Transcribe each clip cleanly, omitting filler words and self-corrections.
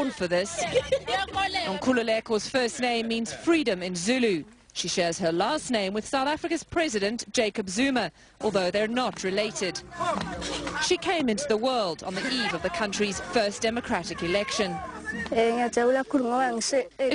born for this. Nkululekho's first name means freedom in Zulu. She shares her last name with South Africa's President, Jacob Zuma, although they're not related. She came into the world on the eve of the country's first democratic election. It's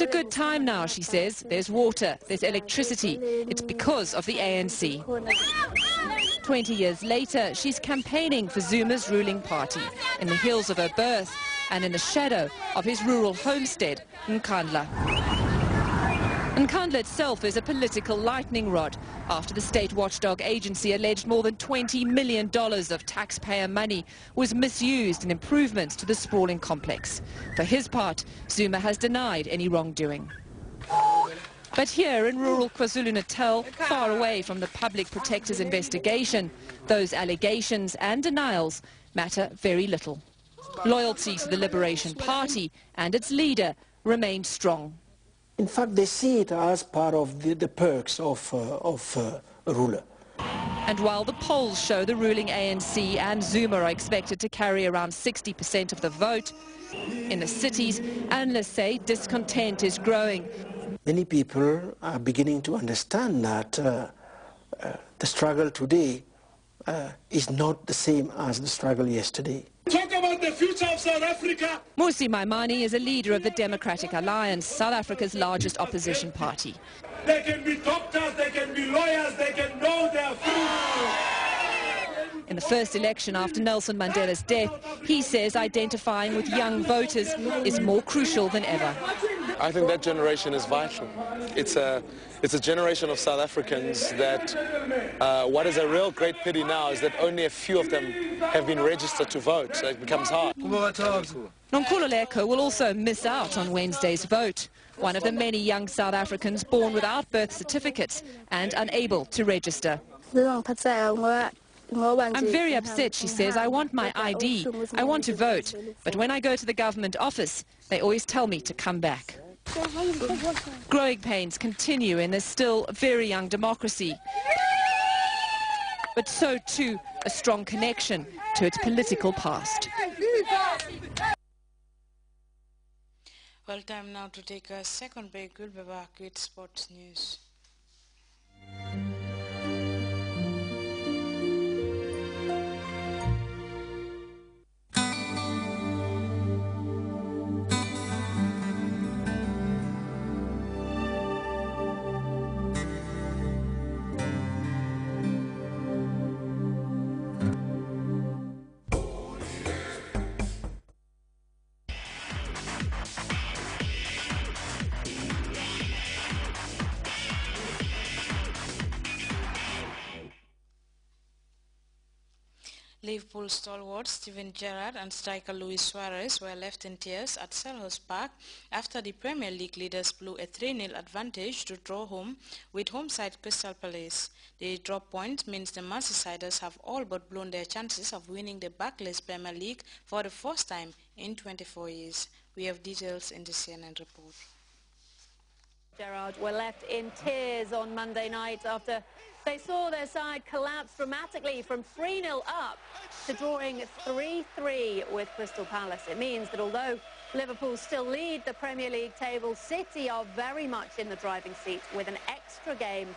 a good time now, she says. There's water, there's electricity. It's because of the ANC. 20 years later, she's campaigning for Zuma's ruling party in the hills of her birth and in the shadow of his rural homestead, Nkandla. Nkandla itself is a political lightning rod after the state watchdog agency alleged more than $20 million of taxpayer money was misused in improvements to the sprawling complex. For his part, Zuma has denied any wrongdoing. But here in rural KwaZulu-Natal, far away from the public protector's investigation, those allegations and denials matter very little. Loyalty to the Liberation Party and its leader remains strong. In fact, they see it as part of the perks of a ruler. And while the polls show the ruling ANC and Zuma are expected to carry around 60% of the vote, in the cities, analysts say discontent is growing. Many people are beginning to understand that the struggle today is not the same as the struggle yesterday. Talk about the future of South Africa. Mmusi Maimane is a leader of the Democratic Alliance, South Africa's largest opposition party. They can be doctors, they can be lawyers, they can know their food. In the first election after Nelson Mandela's death, he says identifying with young voters is more crucial than ever. I think that generation is vital. It's a generation of South Africans that what is a real great pity now is that only a few of them have been registered to vote, so it becomes hard. Nkululeko will also miss out on Wednesday's vote, one of the many young South Africans born without birth certificates and unable to register. I'm very upset, she says. I want my ID. I want to vote. But when I go to the government office, they always tell me to come back. Growing pains continue in this still very young democracy. But so too a strong connection to its political past. Well, time now to take a second break. We'll be back with sports news. Liverpool stalwart Steven Gerrard and striker Luis Suarez were left in tears at Selhurst Park after the Premier League leaders blew a 3-0 advantage to draw home with home side Crystal Palace. The drop point means the Merseysiders have all but blown their chances of winning the Barclays Premier League for the first time in 24 years. We have details in the CNN report. Gerrard were left in tears on Monday night after they saw their side collapse dramatically from 3-0 up to drawing 3-3 with Crystal Palace. It means that although Liverpool still lead the Premier League table, City are very much in the driving seat with an extra game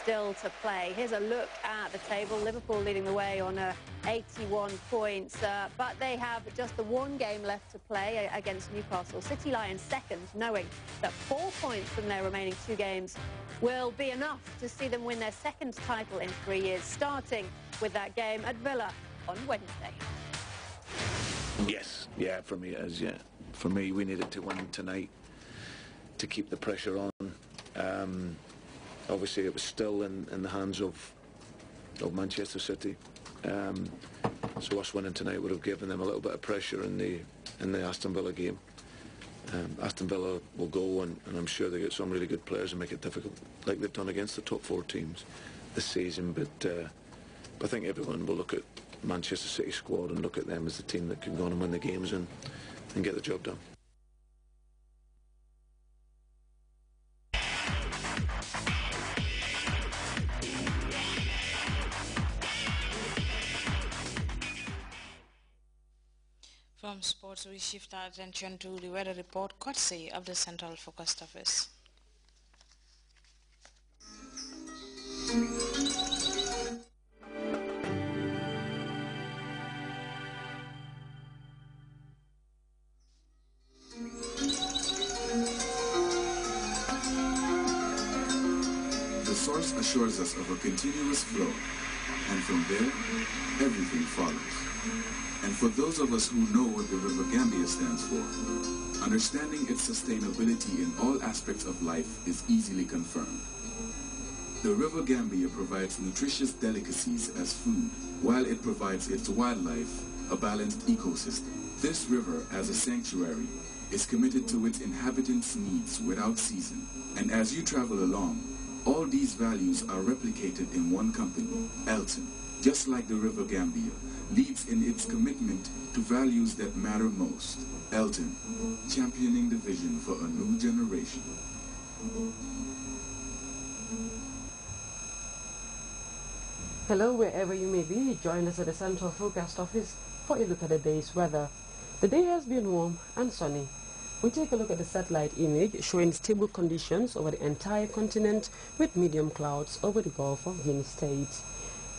still to play. Here's a look at the table. Liverpool leading the way on 81 points, but they have just the one game left to play against Newcastle. City lie in second, knowing that 4 points from their remaining 2 games will be enough to see them win their second title in 3 years, starting with that game at Villa on Wednesday. Yes, yeah, for me it is, yeah. For me, we needed to win tonight to keep the pressure on. Obviously, it was still in the hands of Manchester City. So us winning tonight would have given them a little bit of pressure in the Aston Villa game. Aston Villa will go, and I'm sure they get some really good players and make it difficult, like they've done against the top 4 teams this season. But I think everyone will look at Manchester City squad and look at them as the team that can go on and win the games and get the job done. From From sports, we shift our attention to the weather report courtesy of the Central Forecast Office. The source assures us of a continuous flow, and from there, everything follows. And for those of us who know what the River Gambia stands for, understanding its sustainability in all aspects of life is easily confirmed. The River Gambia provides nutritious delicacies as food, while it provides its wildlife a balanced ecosystem. This river, as a sanctuary, is committed to its inhabitants' needs without season. And as you travel along, all these values are replicated in one company, Elton, just like the River Gambia, leads in its commitment to values that matter most. Elton, championing the vision for a new generation. Hello, wherever you may be, join us at the Central Forecast Office for a look at the day's weather. The day has been warm and sunny. We take a look at the satellite image showing stable conditions over the entire continent with medium clouds over the Gulf of Guinea State.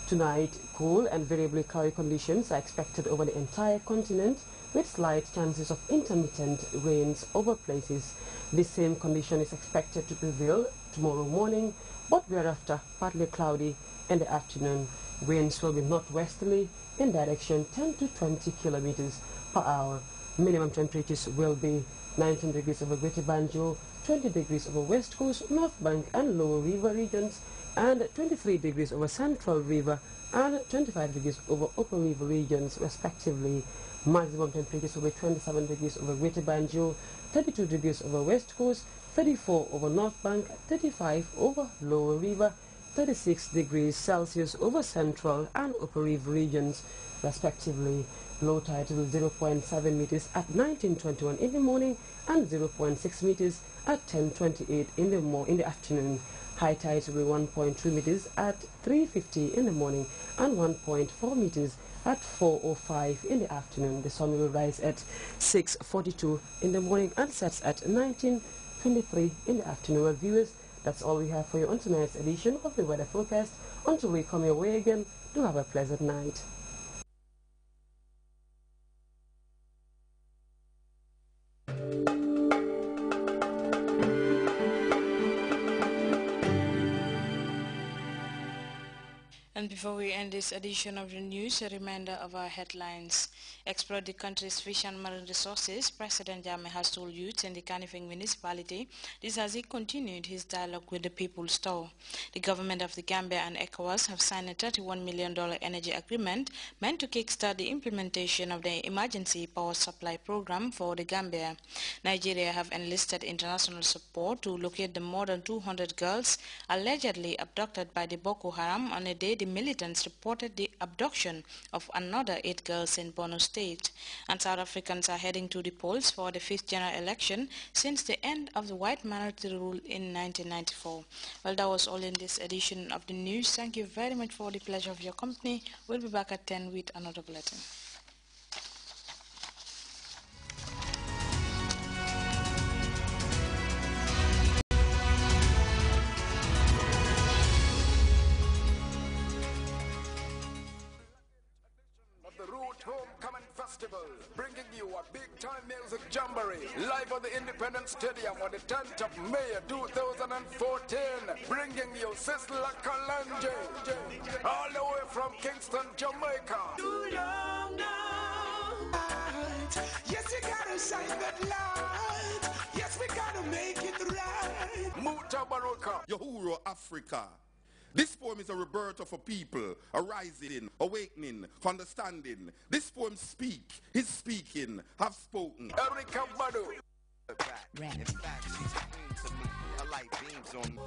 Tonight, cool and variably cloudy conditions are expected over the entire continent with slight chances of intermittent rains over places. This same condition is expected to prevail tomorrow morning, but thereafter partly cloudy in the afternoon. Winds will be northwesterly in direction 10 to 20 kilometers per hour. Minimum temperatures will be 19 degrees over Greater Banjul, 20 degrees over West Coast, North Bank and Lower River regions, and 23 degrees over Central River and 25 degrees over Upper River regions respectively. Maximum temperatures will be 27 degrees over Greater Banjul, 32 degrees over West Coast, 34 over North Bank, 35 over Lower River, 36 degrees Celsius over Central and Upper River regions respectively. Low tide will be 0.7 meters at 19:21 in the morning and 0.6 meters at 10:28 in the afternoon. High tides will be 1.2 meters at 3:50 in the morning and 1.4 meters at 4:05 in the afternoon. The sun will rise at 6:42 in the morning and sets at 19:23 in the afternoon. Well, viewers, that's all we have for you on tonight's edition of the weather forecast. Until we come your way again, do have a pleasant night. And before we end this edition of the news, a reminder of our headlines. Explore the country's fish and marine resources, President Jammeh has told youth in the Kanifing municipality. This as he continued his dialogue with the People's Store. The government of the Gambia and ECOWAS have signed a $31 million energy agreement meant to kickstart the implementation of the emergency power supply program for the Gambia. Nigeria have enlisted international support to locate the more than 200 girls allegedly abducted by the Boko Haram on a day the militants reported the abduction of another 8 girls in Borno State. And South Africans are heading to the polls for the 5th general election since the end of the white minority rule in 1994. Well, that was all in this edition of the news. Thank you very much for the pleasure of your company. We'll be back at 10 with another bulletin. Bringing you a big-time music jamboree live at the Independence Stadium on the 10th of May 2014. Bringing you Sisla Kalanje all the way from Kingston, Jamaica. Too long now. Yes, you gotta shine that light. Yes, we gotta make it right. Muta Baruka, Yahuro Africa. This poem is a rebirth of a people, arising, awakening, understanding. This poem is speaking, have spoken. Erica Badu. In fact, she's a queen to me. Her light beams on me.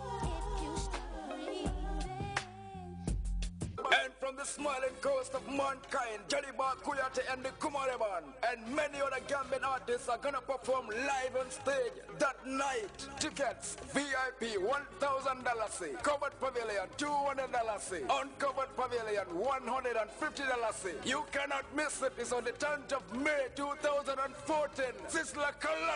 And from the smiling coast of mankind, Jaliba Kuyate and the Kumareban, and many other Gambian artists are gonna perform live on stage that night. Tickets, VIP $1,000, covered pavilion $200, uncovered pavilion $150. You cannot miss it. It's on the 10th of May 2014. Sizzla Kalonji.